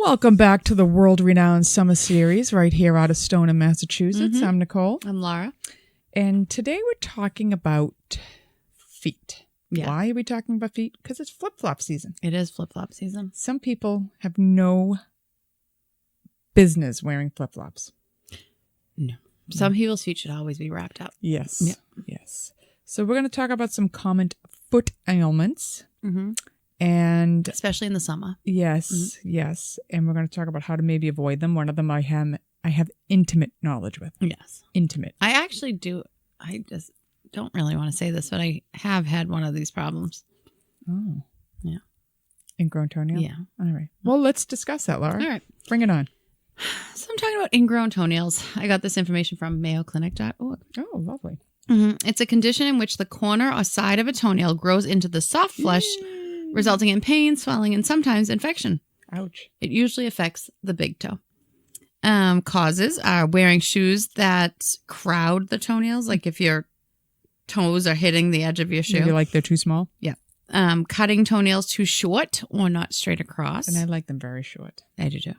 Welcome back to the world-renowned summer series right here out of Stoneham, Massachusetts. Mm-hmm. I'm Nicole. I'm Laura. And today we're talking about feet. Yeah. Why are we talking about feet? Because it's flip-flop season. It is flip-flop season. Some people have no business wearing flip-flops. No. Some people's feet should always be wrapped up. Yes. Yeah. Yes. So we're going to talk about some common foot ailments. Mm-hmm. And especially in the summer. Yes, yes. And we're going to talk about how to maybe avoid them. One of them I have intimate knowledge with. Yes. Intimate. I actually do. I just don't really want to say this, but I have had one of these problems. Oh. Yeah. Ingrown toenail? Yeah. All right. Well, let's discuss that, Laura. All right. Bring it on. So I'm talking about ingrown toenails. I got this information from mayoclinic.org. Oh, lovely. Mm-hmm. It's a condition in which the corner or side of a toenail grows into the soft flesh, resulting in pain, swelling, and sometimes infection. Ouch. It usually affects the big toe. Causes are wearing shoes that crowd the toenails, like if your toes are hitting the edge of your shoe. Maybe like they're too small? Yeah. Cutting toenails too short or not straight across. And I like them very short. I do too.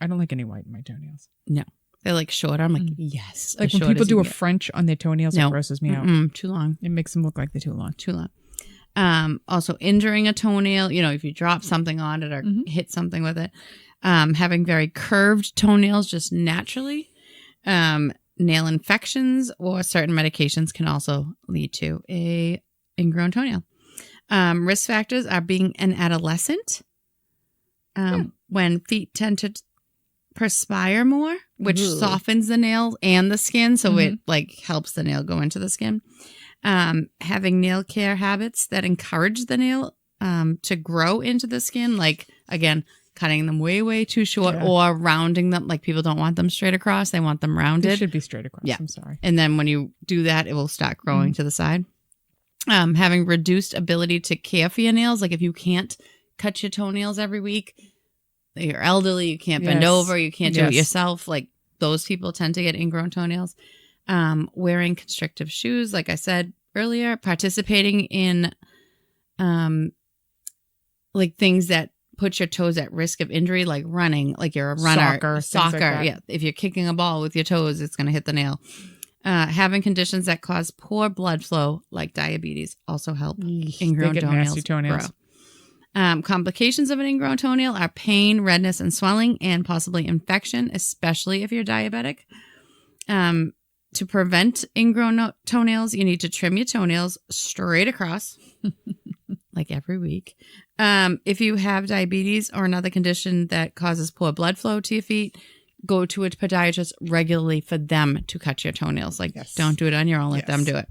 I don't like any white in my toenails. No. They're like shorter. I'm like, yes. Like when people do a French on their toenails, it grosses me out. Too long. It makes them look like they're too long. Too long. Also injuring a toenail, if you drop something on it or hit something with it. Having very curved toenails just naturally. Nail infections or certain medications can also lead to a ingrown toenail. Risk factors are being an adolescent, when feet tend to perspire more, which softens the nail and the skin, so it helps the nail go into the skin. Having nail care habits that encourage the nail to grow into the skin, like again, cutting them way too short or rounding them. Like people don't want them straight across; they want them rounded. They should be straight across. Yeah. I'm sorry. And then when you do that, it will start growing to the side. Having reduced ability to care for your nails, like if you can't cut your toenails every week. You're elderly, you can't bend over, you can't do it yourself. Like those people tend to get ingrown toenails. Wearing constrictive shoes, like I said earlier, participating in like things that put your toes at risk of injury, like running, like you're a runner, soccer. Like yeah, if you're kicking a ball with your toes, it's going to hit the nail. Having conditions that cause poor blood flow, like diabetes, also help ingrown toenails grow. Complications of an ingrown toenail are pain, redness, and swelling, and possibly infection, especially if you're diabetic. To prevent ingrown toenails, you need to trim your toenails straight across, like every week. If you have diabetes or another condition that causes poor blood flow to your feet, go to a podiatrist regularly for them to cut your toenails. Like, don't do it on your own. Let them do it.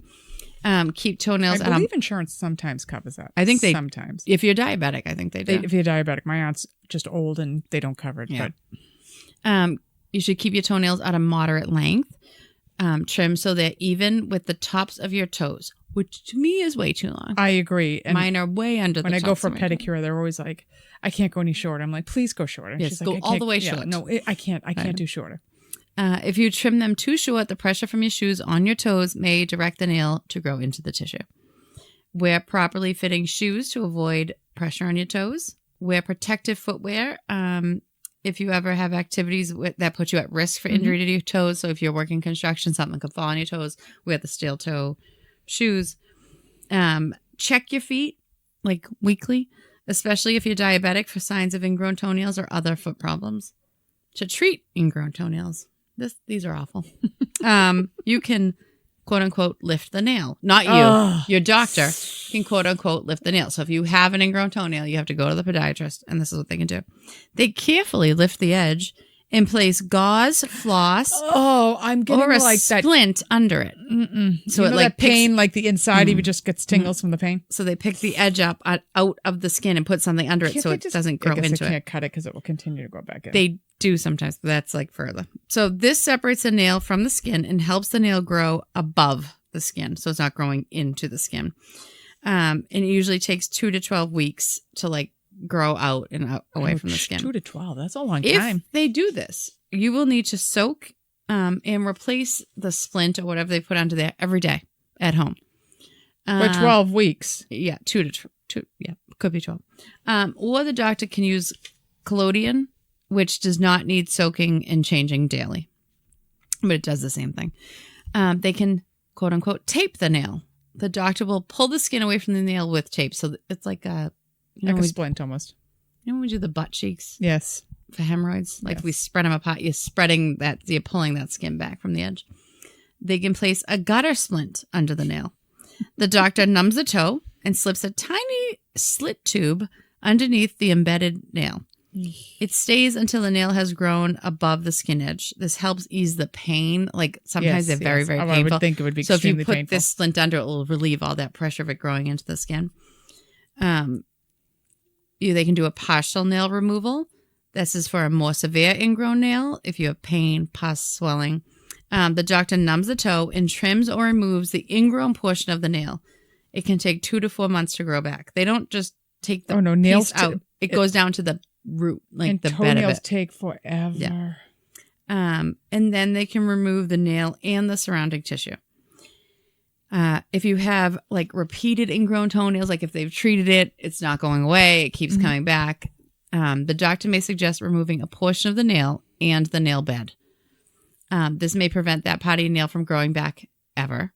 Keep toenails. I believe insurance sometimes covers that. I think they sometimes. If you're diabetic, I think they do. If you're diabetic, my aunt's just old and they don't cover it. Yeah. But you should keep your toenails at a moderate length. Trim so they're even with the tops of your toes, which to me is way too long. I agree. And mine are way under. When the I go for a toes pedicure, they're always like, "I can't go any shorter." I'm like, "Please go shorter." And yes, she's go like, all the way short. No, I can't. I can't do shorter. If you trim them too short, the pressure from your shoes on your toes may direct the nail to grow into the tissue. Wear properly fitting shoes to avoid pressure on your toes. Wear protective footwear if you ever have activities that put you at risk for injury to your toes. So if you're working construction, something could fall on your toes. Wear the steel toe shoes. Check your feet like weekly, especially if you're diabetic, for signs of ingrown toenails or other foot problems. To treat ingrown toenails, these are awful. You can, quote unquote, lift the nail. Not you. Your doctor can, quote unquote, lift the nail. So if you have an ingrown toenail, you have to go to the podiatrist, and this is what they can do. They carefully lift the edge and place gauze, floss, I'm getting or a like splint under it. So it like pain, like the inside of you just gets tingles from the pain. So they pick the edge up out of the skin and put something under it so it doesn't grow into it. They can't cut it because it will continue to go back in. They do sometimes, but that's like further. So this separates the nail from the skin and helps the nail grow above the skin, so it's not growing into the skin. And it usually takes 2 to 12 weeks to like grow out and away from the skin. 2 to 12, that's a long time. If they do this, you will need to soak and replace the splint or whatever they put onto there every day at home. For 12 weeks. Yeah, 2 to 2. Yeah, could be 12. Or the doctor can use collodion which does not need soaking and changing daily, but it does the same thing. They can, quote unquote, tape the nail. The doctor will pull the skin away from the nail with tape. So it's like a, like a splint almost. You know when we do the butt cheeks? Yes. For hemorrhoids? Like Yes. we spread them apart. You're pulling that skin back from the edge. They can place a gutter splint under the nail. The doctor numbs the toe and slips a tiny slit tube underneath the embedded nail. It stays until the nail has grown above the skin edge. This helps ease the pain. Like sometimes they're very, very painful. I would think it would be so extremely if you put painful. this splint under, it will relieve all that pressure of it growing into the skin. They can do a partial nail removal. This is for a more severe ingrown nail. If you have pain, pus, swelling, the doctor numbs the toe and trims or removes the ingrown portion of the nail. It can take 2 to 4 months to grow back. They don't just take the nails piece out. It goes down to the root, like and the bed of toenails it. take forever. Yeah. And then they can remove the nail and the surrounding tissue. If you have like repeated ingrown toenails, like if they've treated it, it's not going away, it keeps coming back. The doctor may suggest removing a portion of the nail and the nail bed. This may prevent that part of your nail from growing back ever.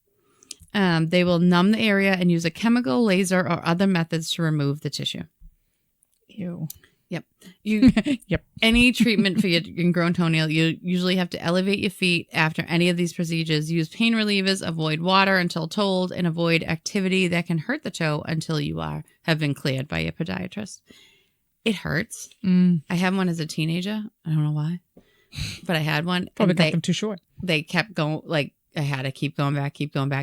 They will numb the area and use a chemical, laser, or other methods to remove the tissue. Ew. Yep. Yep. Any treatment for your ingrown toenail, you usually have to elevate your feet after any of these procedures. Use pain relievers, avoid water until told, and avoid activity that can hurt the toe until you have been cleared by your podiatrist. It hurts. I had one as a teenager. I don't know why, but I had one. Probably got them too short. They kept going, like I had to keep going back,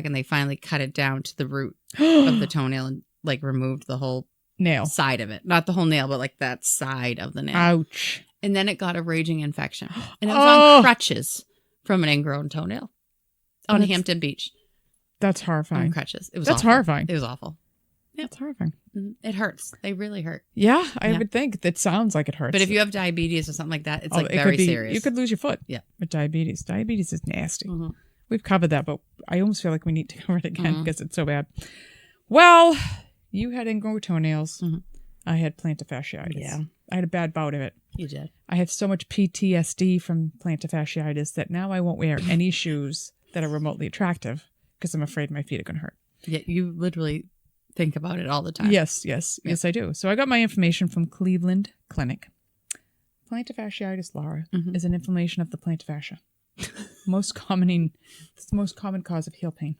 and they finally cut it down to the root of the toenail and like removed the whole nail side of it. Not the whole nail, but like that side of the nail. Ouch. And then it got a raging infection. And it was on crutches from an ingrown toenail on Hampton Beach. That's horrifying. On crutches. It was That's awful. horrifying. It was awful. Yeah. That's horrifying. It hurts. They really hurt. Yeah, I would think. That sounds like it hurts. But if you have diabetes or something like that, it's like very serious. You could lose your foot. Yeah. With diabetes. Diabetes is nasty. We've covered that, but I almost feel like we need to cover it again because it's so bad. Well, you had ingrown toenails. I had plantar fasciitis. Yeah. I had a bad bout of it. You did. I have so much PTSD from plantar fasciitis that now I won't wear any shoes that are remotely attractive because I'm afraid my feet are going to hurt. Yeah, you literally think about it all the time. Yes, I do. So I got my information from Cleveland Clinic. Plantar fasciitis, Laura, is an inflammation of the plantar fascia. It's the most common cause of heel pain.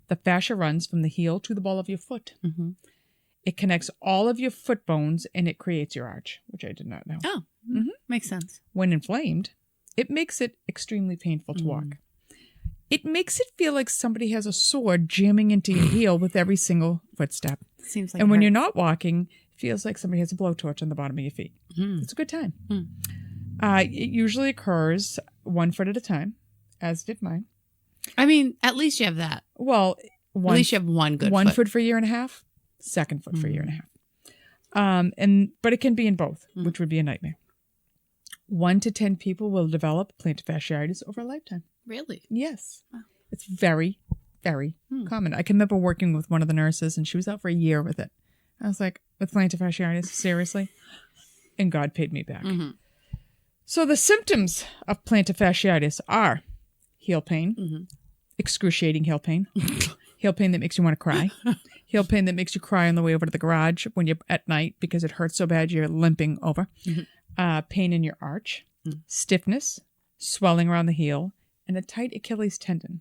The fascia runs from the heel to the ball of your foot. It connects all of your foot bones and it creates your arch, which I did not know. Oh, makes sense. When inflamed, it makes it extremely painful to walk. It makes it feel like somebody has a sword jamming into your heel with every single footstep. Seems like and when you're not walking, it feels like somebody has a blowtorch on the bottom of your feet. It's a good time. It usually occurs 1 foot at a time, as did mine. I mean, at least you have that. Well, at least you have one good one foot for a year and a half, second foot for a year and a half. But it can be in both, which would be a nightmare. 1 to 10 people will develop plantar fasciitis over a lifetime. Really? Yes. Wow. It's very, very common. I can remember working with one of the nurses and she was out for a year with it. I was like, with plantar fasciitis, seriously? And God paid me back. So the symptoms of plantar fasciitis are heel pain, excruciating heel pain, heel pain that makes you want to cry, heel pain that makes you cry on the way over to the garage when you're at night because it hurts so bad you're limping over, pain in your arch, stiffness, swelling around the heel, and a tight Achilles tendon.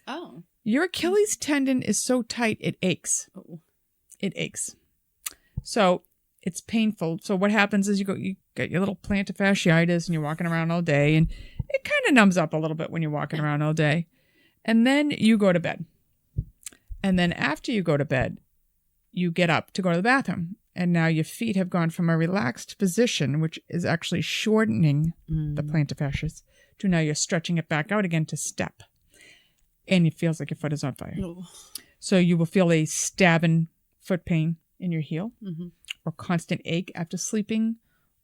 Oh. Your Achilles tendon is so tight it aches. It aches. So it's painful. So what happens is you get your little plantar fasciitis and you're walking around all day and it kind of numbs up a little bit when you're walking around all day. And then you go to bed. And then after you go to bed, you get up to go to the bathroom. And now your feet have gone from a relaxed position, which is actually shortening the plantar fasciitis, to now you're stretching it back out again to step. And it feels like your foot is on fire. So you will feel a stabbing foot pain in your heel or constant ache after sleeping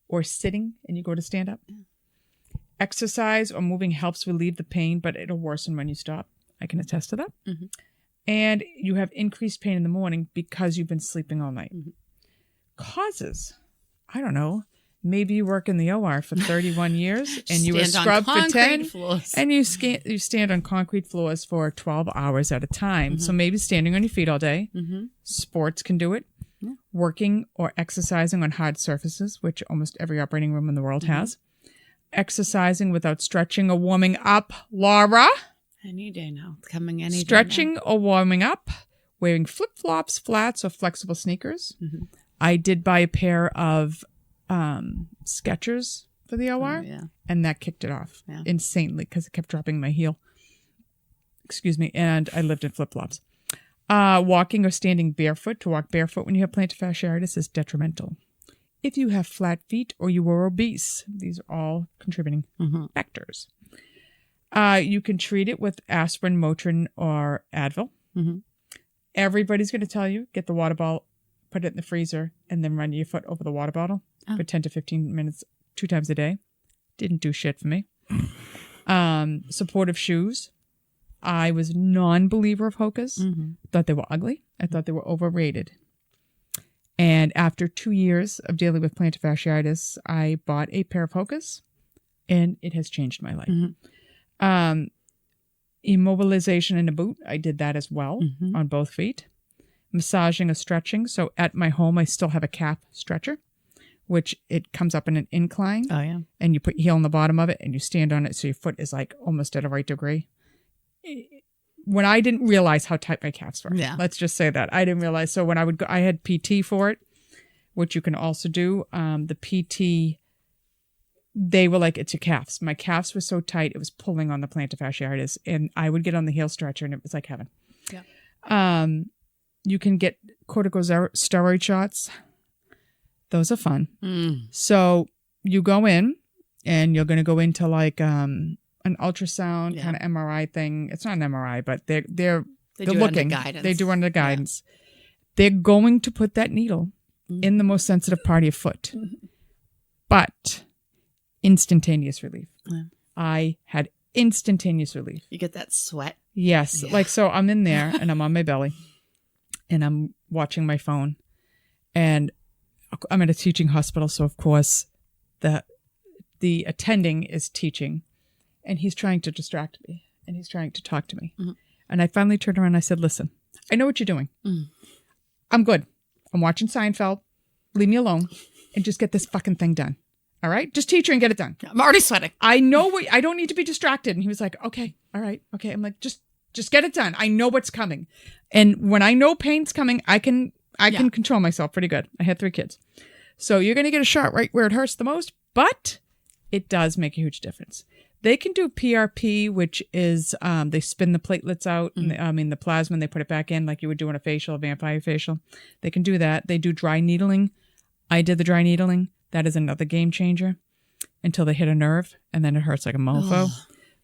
or sitting and you go to stand up. Exercise or moving helps relieve the pain, but it'll worsen when you stop. I can attest to that. And you have increased pain in the morning because you've been sleeping all night. Causes, I don't know, Maybe you work in the OR for 31 years and you were Stand on scrubbed for concrete 10 floors. and you stand on concrete floors for 12 hours at a time. So maybe standing on your feet all day. Sports can do it. Working or exercising on hard surfaces, which almost every operating room in the world has. Exercising without stretching or warming up. Laura? Any day now. It's coming any day Stretching or warming up. Wearing flip-flops, flats, or flexible sneakers. I did buy a pair of Skechers for the OR, and that kicked it off insanely because it kept dropping my heel. Excuse me. And I lived in flip-flops. Walking or standing barefoot. To walk barefoot when you have plantar fasciitis is detrimental. If you have flat feet or you are obese, these are all contributing factors. You can treat it with aspirin, Motrin, or Advil. Everybody's going to tell you, get the water bottle, put it in the freezer, and then run your foot over the water bottle for 10 to 15 minutes 2 times a day. Didn't do shit for me. Supportive shoes. I was a non-believer of Hoka's. Thought they were ugly. I thought they were overrated. And after 2 years of dealing with plantar fasciitis, I bought a pair of Hoka's, and it has changed my life. Immobilization in a boot. I did that as well on both feet. Massaging or stretching. So at my home, I still have a calf stretcher, which it comes up in an incline. Oh, yeah. And you put your heel on the bottom of it and you stand on it so your foot is like almost at a right degree. When I didn't realize how tight my calves were. Yeah. Let's just say that. I didn't realize. So when I would go, I had PT for it, which you can also do. The PT, they were like, it's your calves. My calves were so tight, it was pulling on the plantar fasciitis. And I would get on the heel stretcher and it was like heaven. Yeah. You can get corticosteroid shots. Those are fun. So you go in and you're going to go into like an ultrasound kind of MRI thing. It's not an MRI, but they're looking. They do under guidance. They're going to put that needle in the most sensitive part of your foot. But instantaneous relief. I had instantaneous relief. You get that sweat. Yes. Yeah. Like, so I'm in there and I'm on my belly and I'm watching my phone and I'm at a teaching hospital. So of course the attending is teaching and he's trying to distract me and he's trying to talk to me. And I finally turned around and I said, listen, I know what you're doing. I'm good. I'm watching Seinfeld. Leave me alone and just get this fucking thing done. All right? Just teach her and get it done. I'm already sweating. I know I don't need to be distracted. And he was like, okay, all right. Okay. I'm like, just get it done. I know what's coming. And when I know pain's coming, I can control myself pretty good. I had 3 kids. So you're going to get a shot right where it hurts the most, but it does make a huge difference. They can do PRP, which is they spin the platelets out, and the plasma, and they put it back in like you would do on a facial, a vampire facial. They can do that. They do dry needling. I did the dry needling. That is another game changer until they hit a nerve, and then it hurts like a mofo.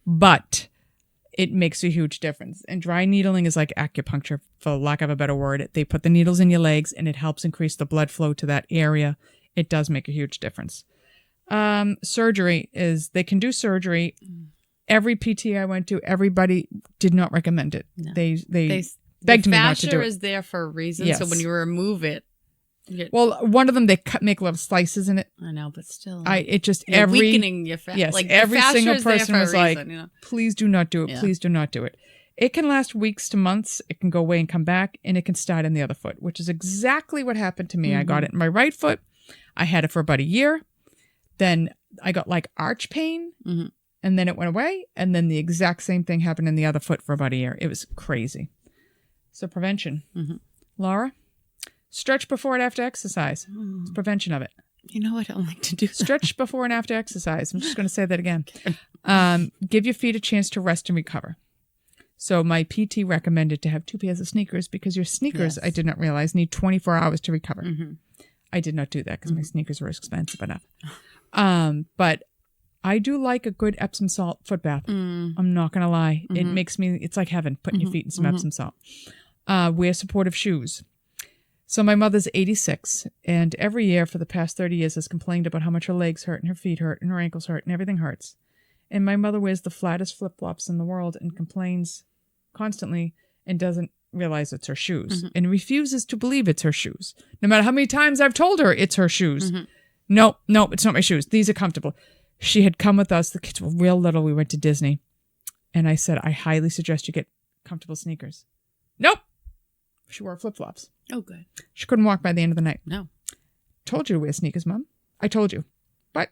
But it makes a huge difference. And dry needling is like acupuncture, for lack of a better word. They put the needles in your legs, and it helps increase the blood flow to that area. It does make a huge difference. Surgery is, they can do surgery. Every PT I went to, everybody did not recommend it. No. They begged me not to do it. Fascia is there for a reason. Yes. So when you remove it. Well, one of them, they make little slices in it. I know, but still. Weakening your fascia. Yes, like, every single person was like, reason, you know? please do not do it. Yeah. Please do not do it. It can last weeks to months. It can go away and come back, and it can start in the other foot, which is exactly what happened to me. I got it in my right foot. I had it for about a year. Then I got like arch pain, and then it went away. And then the exact same thing happened in the other foot for about a year. It was crazy. So prevention. Laura? Stretch before and after exercise. It's prevention of it. You know, I don't like to do that. Stretch before and after exercise. I'm just going to say that again. Give your feet a chance to rest and recover. So my PT recommended to have 2 pairs of sneakers because your sneakers, I did not realize, need 24 hours to recover. I did not do that because my sneakers were expensive enough. But I do like a good Epsom salt foot bath. I'm not going to lie. It makes me, it's like heaven, putting your feet in some Epsom salt. Wear supportive shoes. So my mother's 86, and every year for the past 30 years has complained about how much her legs hurt and her feet hurt and her ankles hurt and everything hurts. And my mother wears the flattest flip-flops in the world and complains constantly and doesn't realize it's her shoes and refuses to believe it's her shoes. No matter how many times I've told her it's her shoes, Nope, it's not my shoes. These are comfortable. She had come with us. The kids were real little. We went to Disney. And I said, I highly suggest you get comfortable sneakers. Nope. She wore flip-flops. Oh, good. She couldn't walk by the end of the night. No. Told you to wear sneakers, Mom. I told you. But,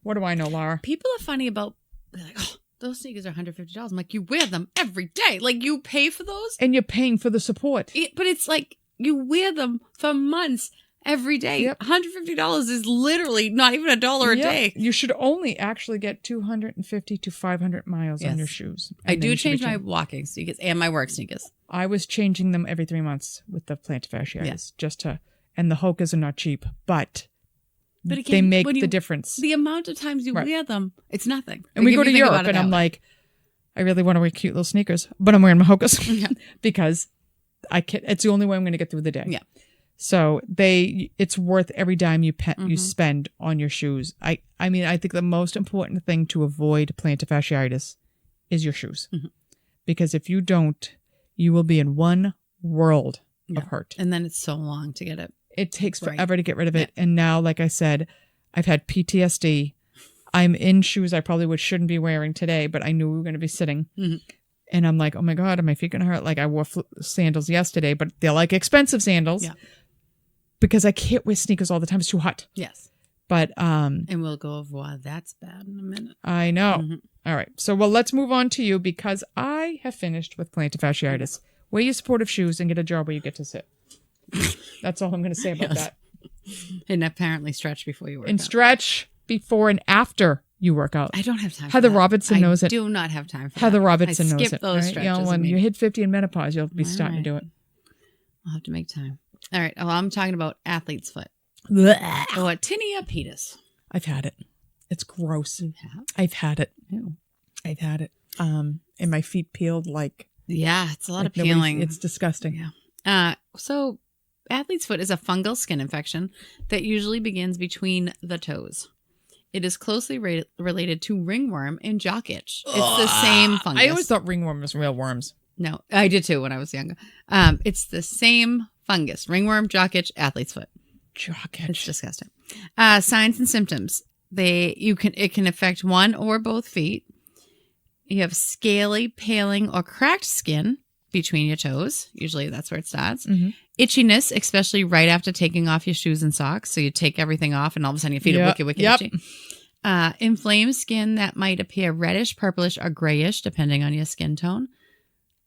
what do I know, Laura? People are funny about, they're like, oh, those sneakers are $150. I'm like, you wear them every day. Like, you pay for those? And you're paying for the support. But it's like, you wear them for months every day. Yep. $150 is literally not even $1 a day. You should only actually get 250 to 500 miles on your shoes. I do change my walking sneakers and my work sneakers. I was changing them every 3 months with the plantar fasciitis and the Hokas are not cheap, but again, they make the difference. The amount of times you wear them, it's nothing. And we go to Europe and I'm like, I really want to wear cute little sneakers, but I'm wearing my Hokas because it's the only way I'm going to get through the day. Yeah. So it's worth every dime you spend on your shoes. I mean, I think the most important thing to avoid plantar fasciitis is your shoes. Mm-hmm. Because if you don't, you will be in one world of hurt. And then it's so long to get it. It takes forever to get rid of it. And now, like I said, I've had PTSD. I'm in shoes I probably shouldn't be wearing today, but I knew we were going to be sitting. Mm-hmm. And I'm like, oh my God, are my feet going to hurt? Like I wore sandals yesterday, but they're like expensive sandals. Yeah. Because I can't wear sneakers all the time. It's too hot. Yes. But and we'll go over why that's bad in a minute. I know. Mm-hmm. All right. So let's move on to you because I have finished with plantar fasciitis. Wear your supportive shoes and get a job where you get to sit. That's all I'm going to say about that. And apparently stretch before you work out. And stretch before and after you work out. I don't have time Heather for that. Robinson knows it. I do not have time for Heather that. Robinson knows it. Skip those stretches. When you hit 50 in menopause, you'll be starting to do it. I'll have to make time. All right. Well, I'm talking about athlete's foot. Blech. Or tinea pedis. I've had it. It's gross. You have? I've had it. Ew. I've had it. And my feet peeled like... Yeah, it's a lot of peeling. It's disgusting. Yeah. So athlete's foot is a fungal skin infection that usually begins between the toes. It is closely related to ringworm and jock itch. It's the same fungus. I always thought ringworm was real worms. No, I did too when I was younger. It's the same fungus. Ringworm, jock itch, athlete's foot. Jock itch. It's disgusting. Signs and symptoms. It can affect one or both feet. You have scaly, paling, or cracked skin between your toes. Usually that's where it starts. Mm-hmm. Itchiness, especially right after taking off your shoes and socks. So you take everything off and all of a sudden your feet are wicked itchy. Inflamed skin that might appear reddish, purplish, or grayish, depending on your skin tone.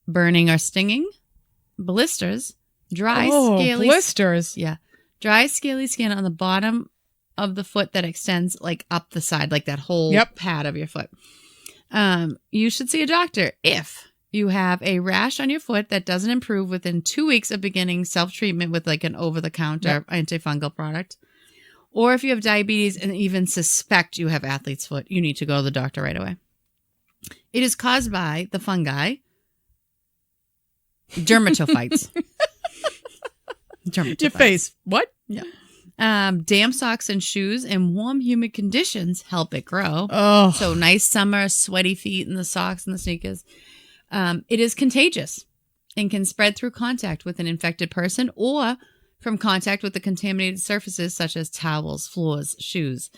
Burning or stinging. Blisters. Blisters. Yeah. Dry, scaly skin on the bottom of the foot that extends like up the side, like that whole pad of your foot. You should see a doctor if you have a rash on your foot that doesn't improve within 2 weeks of beginning self-treatment with like an over-the-counter antifungal product. Or if you have diabetes and even suspect you have athlete's foot, you need to go to the doctor right away. It is caused by the fungi dermatophytes. Your face. What? Yeah. Damp socks and shoes and warm, humid conditions help it grow. Oh. So nice summer, sweaty feet in the socks and the sneakers. It is contagious and can spread through contact with an infected person or from contact with the contaminated surfaces such as towels, floors, shoes.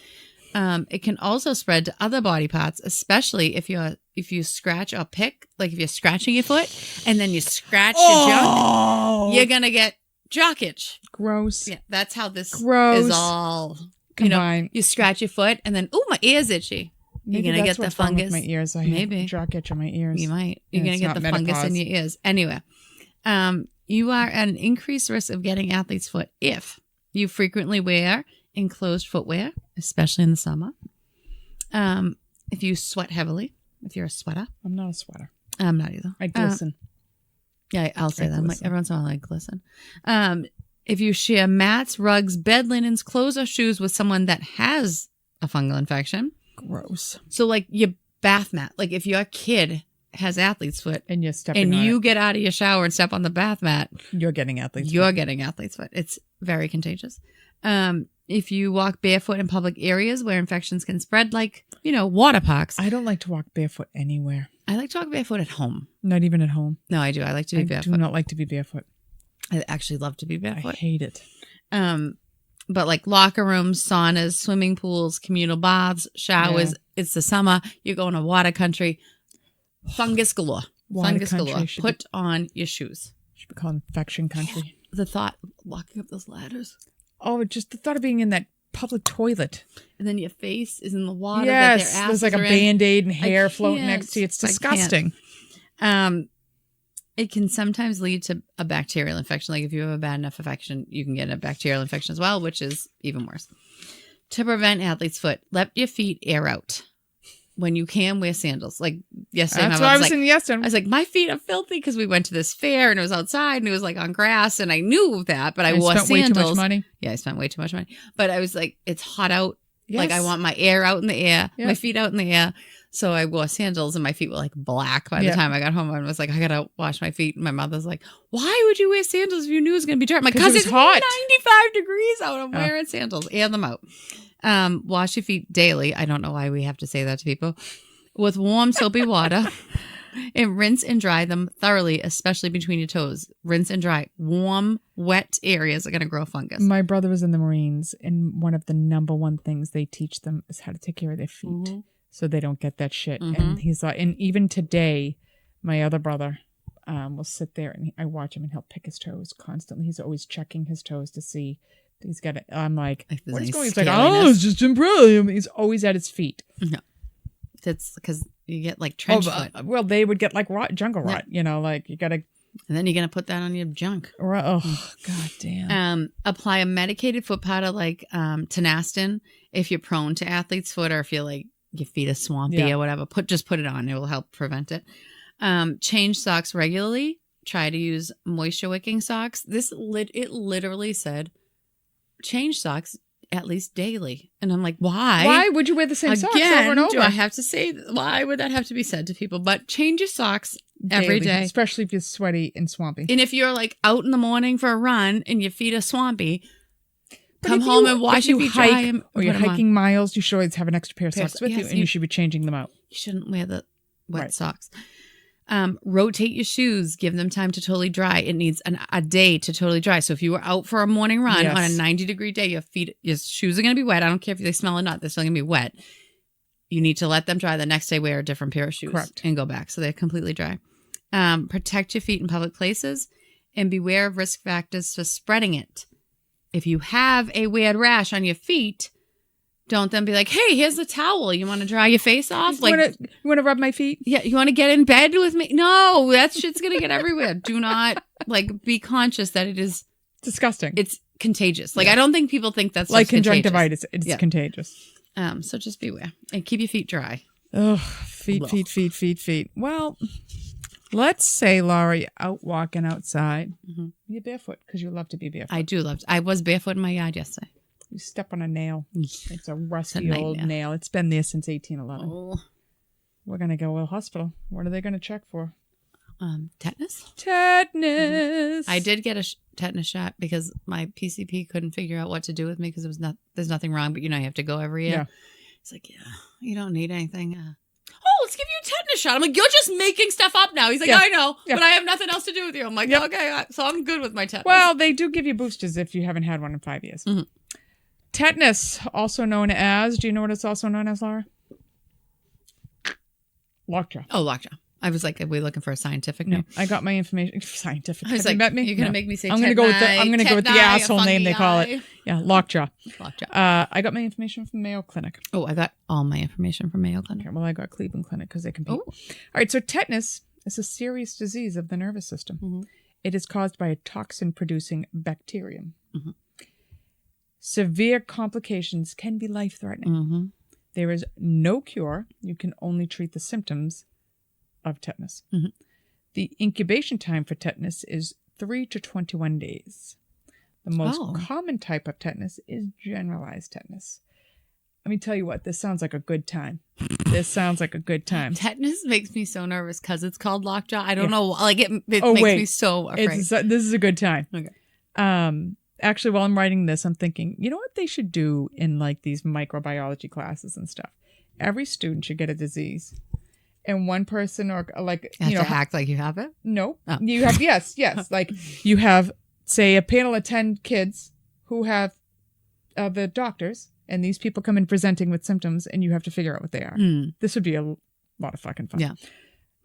It can also spread to other body parts, especially if you scratch or pick, like if you're scratching your foot and then you scratch your junk, you're going to get jock itch. Gross. Yeah, that's how this Gross. is all combined. You scratch your foot and then, my ear's itchy. You're going to get the fungus. My ears. I have jock itch on my ears. You might. You're going to get the fungus in your ears. Anyway, you are at an increased risk of getting athlete's foot if you frequently wear enclosed footwear, especially in the summer. If you sweat heavily, if you're a sweater. I'm not a sweater. I'm not either. I glisten. Yeah, I'll say that. Like, every once in a while I glisten. If you share mats, rugs, bed linens, clothes, or shoes with someone that has a fungal infection. Gross. So like your bath mat, like if your kid has athlete's foot and you're stepping on you it. Get out of your shower and step on the bath mat, you're getting athlete's foot. Getting athlete's foot. It's very contagious. If you walk barefoot in public areas where infections can spread, like, water parks. I don't like to walk barefoot anywhere. I like to walk barefoot at home. Not even at home. No, I do. I like to be barefoot. I do not like to be barefoot. I actually love to be barefoot. I hate it. But like locker rooms, saunas, swimming pools, communal baths, showers. Yeah. It's the summer. You're going to water country. Fungus galore. Water Fungus country galore. should Put on your shoes. Should be called infection country. The thought of walking up those ladders. Oh, just the thought of being in that public toilet. And then your face is in the water. Yes, that their there's like a asses are in. Band-Aid and hair I floating can't. next to you. It's I can't. disgusting. It can sometimes lead to a bacterial infection. Like if you have a bad enough infection, you can get a bacterial infection as well, which is even worse. To prevent athlete's foot, let your feet air out. When you can, wear sandals. Like yesterday, That's my what I mom was like, in yesterday. I was like, my feet are filthy because we went to this fair and it was outside and it was like on grass and I knew that, but I wore spent sandals. way too much money. Yeah, I spent way too much money. But I was like, it's hot out. Yes. Like I want my air out in the air, Yeah. my feet out in the air. So I wore sandals and my feet were like black by the Yeah. time I got home. I was like, I gotta wash my feet. And my mother's like, why would you wear sandals if you knew it was gonna be dry? I'm like, 'Cause because it was it's hot. 95 degrees out. I'm Oh. wearing sandals. Air them out. Wash your feet daily. I don't know why we have to say that to people. With warm soapy water. And rinse and dry them thoroughly, especially between your toes. Rinse and dry. Warm, wet areas are going to grow fungus. My brother was in the Marines, and one of the number one things they teach them is how to take care of their feet Mhm. so they don't get that shit. Mhm. And he's like, and even today, my other brother will sit there and I watch him and he'll pick his toes constantly. He's always checking his toes to see he's got it. I'm like, If there's what is any going on? He's like, scaliness. oh, it's just impressive. He's always at his feet. That's because you get like trench foot. Well, they would get like jungle rot, you know, like you got to, And then you're going to put that on your junk. oh, god damn. Apply a medicated foot powder like Tenastin if you're prone to athlete's foot or if you're like your feet are swampy Yeah. or whatever. Just put it on. It will help prevent it. Change socks regularly. Try to use moisture wicking socks. It literally said change socks at least daily. And I'm like, why Would you wear the same socks Again, over and over? do I have to say, why would that have to be said to people? But change your socks every Daily, day. especially if you're sweaty and swampy. And if you're like out in the morning for a run and your feet are swampy, But come if home you- and wash if your you feet dry hike and or you're put 'em on. hiking miles, you should always have an extra pair of Pair of socks with yes, you, and you should be changing them out. You shouldn't wear the wet Right. socks. Rotate your shoes. Give them time to totally dry. It needs a day to totally dry. So if you were out for a morning run Yes. on a 90-degree day, your shoes are going to be wet. I don't care if they smell or not. They're still going to be wet. You need to let them dry. The next day, wear a different pair of shoes. Correct. And go back so they're completely dry. Protect your feet in public places and beware of risk factors for spreading it. If you have a weird rash on your feet, don't then be like, hey, here's the towel. You want to dry your face off? You want to rub my feet? Yeah, you want to get in bed with me? No, that shit's going to get everywhere. Do not, be conscious that Disgusting. it's contagious. Yeah. I don't think people think that's like just contagious. conjunctivitis. It's Yeah. contagious. So just beware and keep your feet dry. Ugh, feet. Well, let's say, Laura, you're out walking outside. Mhm. You're barefoot because you love to be barefoot. I was barefoot in my yard yesterday. You step on a nail. It's a rusty It's a old nightmare. nail. It's been there since 1811. Oh. We're going to go to the hospital. What are they going to check for? Tetanus? Tetanus. I did get a tetanus shot because my PCP couldn't figure out what to do with me because there's nothing wrong, but you have to go every year. Yeah. It's like, yeah, you don't need anything. Oh, let's give you a tetanus shot. I'm like, you're just making stuff up now. He's like, Yeah. I know, Yeah. but I have nothing else to do with you. I'm like, Yep. okay, so I'm good with my tetanus. Well, they do give you boosters if you haven't had one in 5 years. Mhm. Tetanus, also known as, do you know what it's also known as, Laura? Lockjaw. oh, lockjaw. I was like, are we looking for a scientific name? I got my information. Scientific. I was Have you like, met me? you're gonna No. make me say. I'm gonna go with the tetani, asshole a name they call it. fungi. Yeah, lockjaw. Lockjaw. I got my information from Mayo Clinic. Oh, I got all my information from Mayo Clinic. Okay, well, I got Cleveland Clinic because they compete. Oh. All right, so tetanus is a serious disease of the nervous system. Mhm. It is caused by a toxin-producing bacterium. Mhm. Severe complications can be life-threatening. Mm-hmm. There is no cure. You can only treat the symptoms of tetanus. Mhm. The incubation time for tetanus is 3 to 21 days. The most Oh. common type of tetanus is generalized tetanus. Let me tell you what, this sounds like a good time. This sounds like a good time. Tetanus makes me so nervous because it's called lockjaw. I don't Yeah. know. It Oh, makes wait. me so afraid. This is a good time. Okay. Actually, while I'm writing this, I'm thinking, you know what they should do in these microbiology classes and stuff? Every student should get a disease. And one person or You have to act like you have it. no, Oh. you have, yes. Like you have, say, a panel of 10 kids who have the doctors, and these people come in presenting with symptoms, and you have to figure out what they are. This would be a lot of fucking fun. Yeah.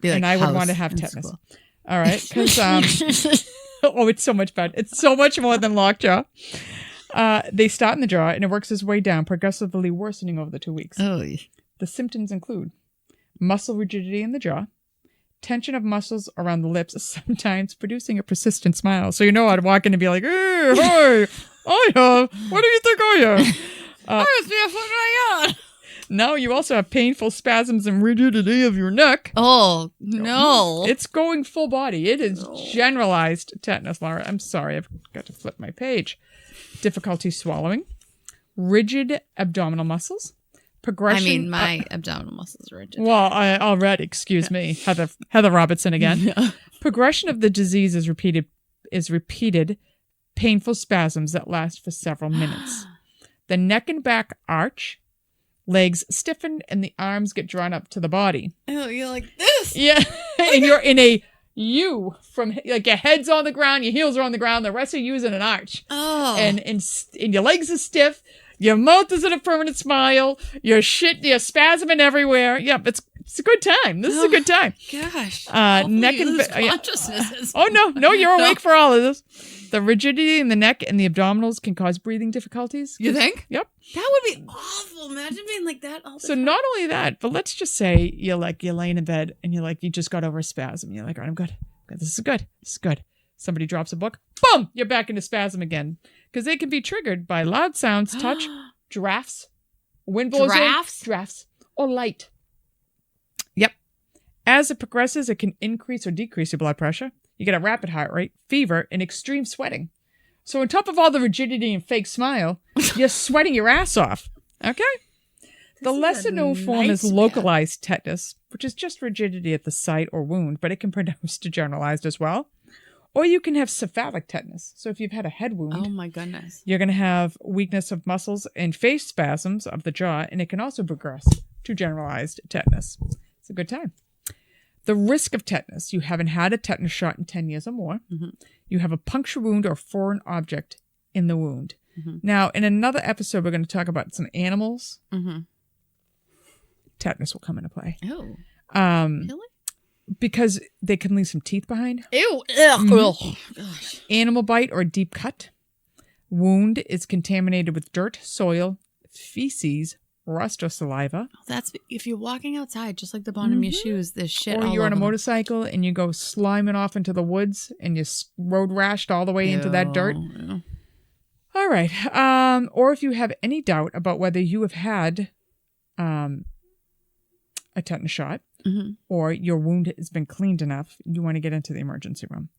And I would want to have tetanus. School. All right. Because, oh, it's so much better. It's so much more than lockjaw. They start in the jaw, and it works its way down, progressively worsening over the 2 weeks. Oh. The symptoms include muscle rigidity in the jaw, tension of muscles around the lips, sometimes producing a persistent smile. So you know I'd walk in and be like, hey, hi, what do you think I am? No, you also have painful spasms and rigidity of your neck. Oh, no. It's going full body. It is generalized tetanus, Laura. I'm sorry. I've got to flip my page. Difficulty swallowing. Rigid abdominal muscles. Progression. I mean, my abdominal muscles are rigid. Well, already, excuse me. Heather Robertson again. Yeah. Progression of the disease is repeated painful spasms that last for several minutes. The neck and back arch. Legs stiffen and the arms get drawn up to the body. Oh, you're like this. Yeah. And you're in a U from like your head's on the ground, your heels are on the ground, the rest of you's in an arch. Oh. And your legs are stiff, your mouth is in a permanent smile, you're spasming everywhere. Yep, it's a good time. This is a good time. Gosh. Neck and consciousness. Oh no, you're awake for all of this. The rigidity in the neck and the abdominals can cause breathing difficulties. You think? Yep. That would be awful. Imagine being like that all the time. So not only that, but let's just say you're laying in bed and you just got over a spasm. You're like, all right, I'm good. This is good. Somebody drops a book. Boom! You're back into spasm again. Because they can be triggered by loud sounds, touch, drafts, wind blows. Drafts, or light. Yep. As it progresses, it can increase or decrease your blood pressure. You get a rapid heart rate, fever, and extreme sweating. So on top of all the rigidity and fake smile, you're sweating your ass off. Okay? The lesser known form is localized tetanus, which is just rigidity at the site or wound, but it can produce to generalized as well. Or you can have cephalic tetanus. So if you've had a head wound, oh my goodness, you're going to have weakness of muscles and face spasms of the jaw, and it can also progress to generalized tetanus. It's a good time. The risk of tetanus. You haven't had a tetanus shot in 10 years or more. Mm-hmm. You have a puncture wound or foreign object in the wound. Mm-hmm. Now, in another episode, we're going to talk about some animals. Mm-hmm. Tetanus will come into play. Oh. Really? Because they can leave some teeth behind. Ew. Mm-hmm. Oh, gosh. Animal bite or deep cut. Wound is contaminated with dirt, soil, feces, rust, or saliva. That's if you're walking outside, just like the bottom of your shoes, there's shit all over. Or you're on a motorcycle and you go sliming off into the woods and you road rashed all the way into that dirt. Yeah. All right. Or if you have any doubt about whether you have had a tetanus shot, mm-hmm. or your wound has been cleaned enough, you want to get into the emergency room.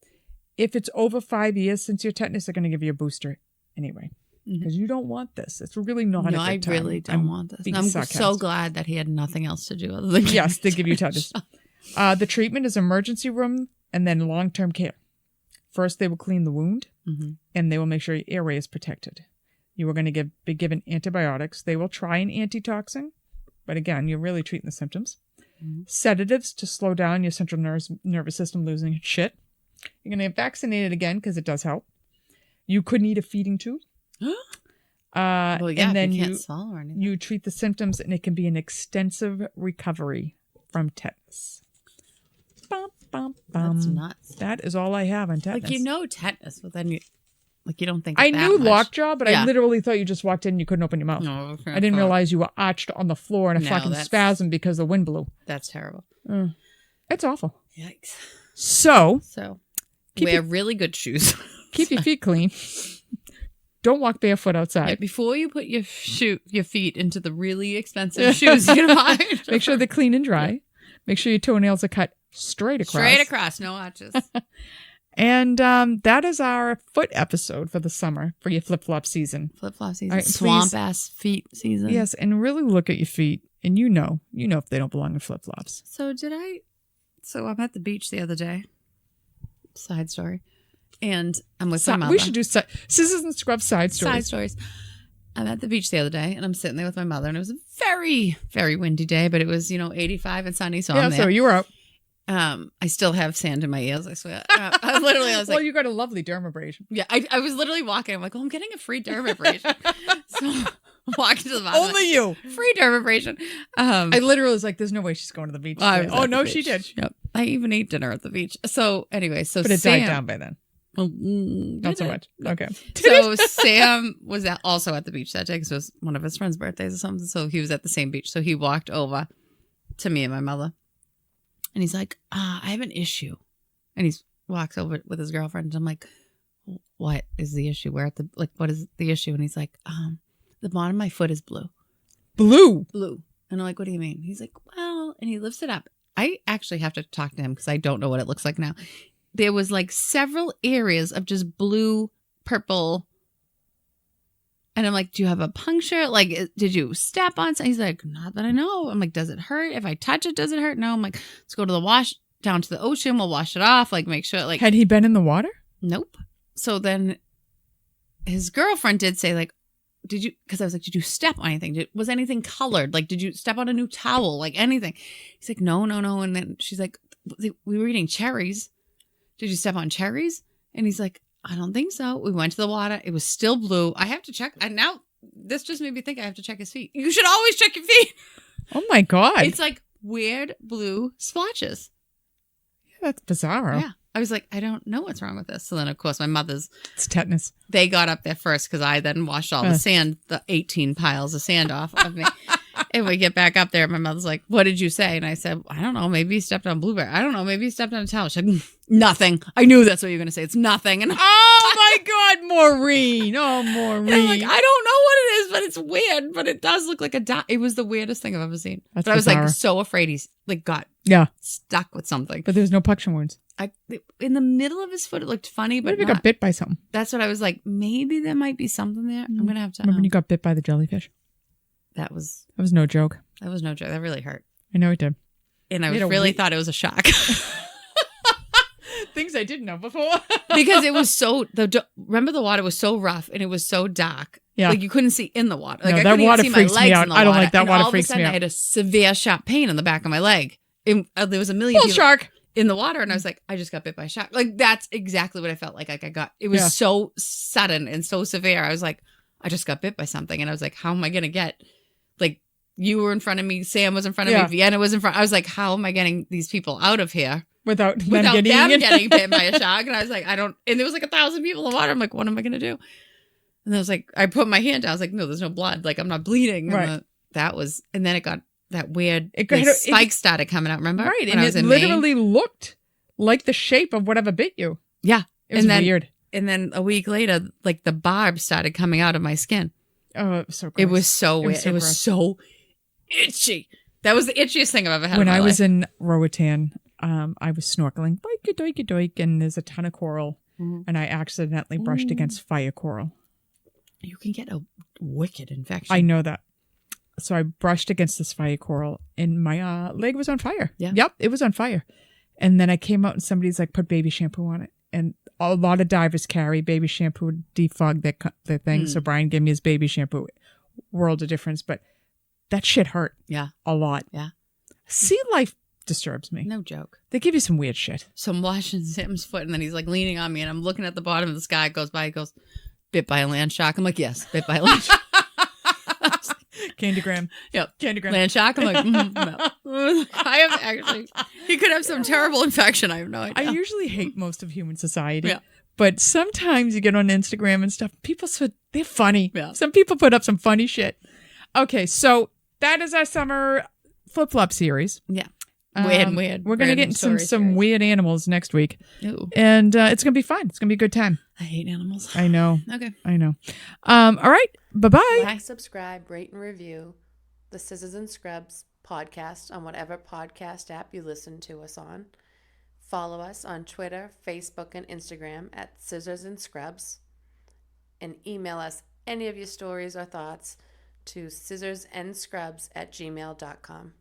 If it's over 5 years since your tetanus, they're going to give you a booster anyway. Because you don't want this. It's really not a good time. No, I really don't want this. I'm so glad that he had nothing else to do other than yes, they give you tetanus. The treatment is emergency room and then long-term care. First, they will clean the wound, mm-hmm. and they will make sure your airway is protected. You are going to be given antibiotics. They will try an antitoxin, but again, you're really treating the symptoms. Mm-hmm. Sedatives to slow down your central nervous system losing its shit. You're going to get vaccinated again because it does help. You could need a feeding tube. Well, yeah, and then you can't swallow or anything. You treat the symptoms, and it can be an extensive recovery from tetanus. Bum, bum, bum. That's nuts. That is all I have on tetanus. Tetanus, but then you don't think. I knew lockjaw, but I literally thought you just walked in and you couldn't open your mouth. No, I didn't realize you were arched on the floor in a fucking spasm because the wind blew. That's terrible. It's awful. Yikes. So wear really good shoes. Keep your feet clean. Don't walk barefoot outside. Yeah, before you put your feet into the really expensive shoes you can buy. Make sure they're clean and dry. Make sure your toenails are cut straight across. No arches. And that is our foot episode for the summer, for your flip-flop season. Flip-flop season. Right, swamp-ass feet season. Yes, and really look at your feet, and you know if they don't belong in flip-flops. So I'm at the beach the other day. Side story. And I'm with my mother. We should do scissors and scrubs side stories. Side stories. I'm at the beach the other day, and I'm sitting there with my mother, and it was a very, very windy day, but it was, 85 and sunny, so I'm there. So you were out. I still have sand in my ears, I swear. I was Well, like, you got a lovely dermabrasion. yeah, I was literally walking. I'm like, oh, I'm getting a free dermabrasion. So I'm walking to the bottom. Only you. Free dermabrasion. I literally was like, there's no way she's going to the beach. I today. was Oh, at the no, beach. she did. Yep. I even ate dinner at the beach. So anyway, But it died down by then. Well, Not so much. Okay. So Sam was also at the beach that day because it was one of his friend's birthdays or something. So he was at the same beach. So he walked over to me and my mother. And he's like, I have an issue. And he walks over with his girlfriend. And I'm like, what is the issue? What is the issue? And he's like, the bottom of my foot is blue. Blue. Blue. And I'm like, what do you mean? He's like, well, and he lifts it up. I actually have to talk to him because I don't know what it looks like now. There was like several areas of just blue, purple. And I'm like, do you have a puncture? Like, did you step on something? He's like, not that I know. I'm like, does it hurt? If I touch it, does it hurt? No. I'm like, let's go to the wash, down to the ocean. We'll wash it off. Like, make sure, like. Had he been in the water? Nope. So then his girlfriend did say, like, because I was like, did you step on anything? Was anything colored? Like, did you step on a new towel? Like, anything? He's like, no. And then she's like, we were eating cherries. Did you step on cherries? And he's like, I don't think so. We went to the water. It was still blue. I have to check. And now this just made me think I have to check his feet. You should always check your feet. Oh my God. It's like weird blue splotches. Yeah, that's bizarre. Yeah. I was like, I don't know what's wrong with this. So then, of course, my mother's. It's tetanus. They got up there first because I then washed all the sand, the 18 piles of sand off of me. And we get back up there. My mother's like, what did you say? And I said, I don't know. Maybe he stepped on blueberry. I don't know. Maybe he stepped on a towel. She's like, nothing. I knew that's what you were going to say. It's nothing. And Oh my God, Maureen. Oh, Maureen. I'm like, I don't know what it is, but it's weird. But it does look like a dot. It was the weirdest thing I've ever seen. That's but I was bizarre. like so afraid he's like got stuck with something. But there was no puncture wounds. In the middle of his foot, it looked funny, What but if he got bit by something? That's what I was like. Maybe there might be something there. I'm gonna have to. Remember when you got bit by the jellyfish? That was no joke. That was no joke. That really hurt. I know it did. And I really thought it was a shock. Things I didn't know before. Because it was so, remember the water was so rough and it was so dark. Yeah. Like you couldn't see in the water. Like No, I that couldn't water even see my freaks me legs out. in the I don't water. like that And water all freaks of a me sudden, out. I had a severe sharp pain in the back of my leg. There was a million Bull people shark. in the water. And I was like, I just got bit by a shark. Like that's exactly what I felt like I got. It was so sudden and so severe. I was like, I just got bit by something. And I was like, how am I going to get, like, you were in front of me, Sam was in front of me, Vienna was in front. I was like, how am I getting these people out of here without them getting bit by a shark? And I was like, and there was like 1,000 people in the water. I'm like, what am I going to do? And I was like, I put my hand down. I was like, no, there's no blood. Like, I'm not bleeding. Right. And then it got that weird, Spikes started coming out, remember? Right. When And it literally looked like the shape of whatever bit you. Yeah. It was weird. And then a week later, like the barb started coming out of my skin. Oh, it was so gross. It was so weird. It was so itchy. That was the itchiest thing I've ever had. When in my I was life. in Roatan, I was snorkeling, doik, and there's a ton of coral, and I accidentally brushed against fire coral. You can get a wicked infection. I know that. So I brushed against this fire coral, and my leg was on fire. Yeah. Yep, it was on fire. And then I came out, and somebody's like, put baby shampoo on it. And a lot of divers carry baby shampoo to defog their thing. So Brian gave me his baby shampoo. World of difference, but that shit hurt. Yeah. A lot. Yeah. Sea life disturbs me. No joke. They give you some weird shit. So I'm washing Sam's foot, and then he's like leaning on me, and I'm looking at the bottom of the sky. It goes by. He goes, bit by a land shark. I'm like, yes, bit by a land shark. Candygram. Yep. Candygram. Land shark. I'm like, no. I have actually, he could have some terrible infection. I have no idea. I usually hate most of human society. Yeah. But sometimes you get on Instagram and stuff, they're funny. Yeah. Some people put up some funny shit. Okay, so that is our summer flip-flop series. Yeah. Weird. We're going to get into some weird animals next week. Ooh. And it's going to be fun. It's going to be a good time. I hate animals. I know. Okay. I know. All right. Bye-bye. Like, subscribe, rate, and review the Scissors and Scrubs podcast on whatever podcast app you listen to us on. Follow us on Twitter, Facebook, and Instagram at Scissors and Scrubs. And email us any of your stories or thoughts to scissorsandscrubs@gmail.com.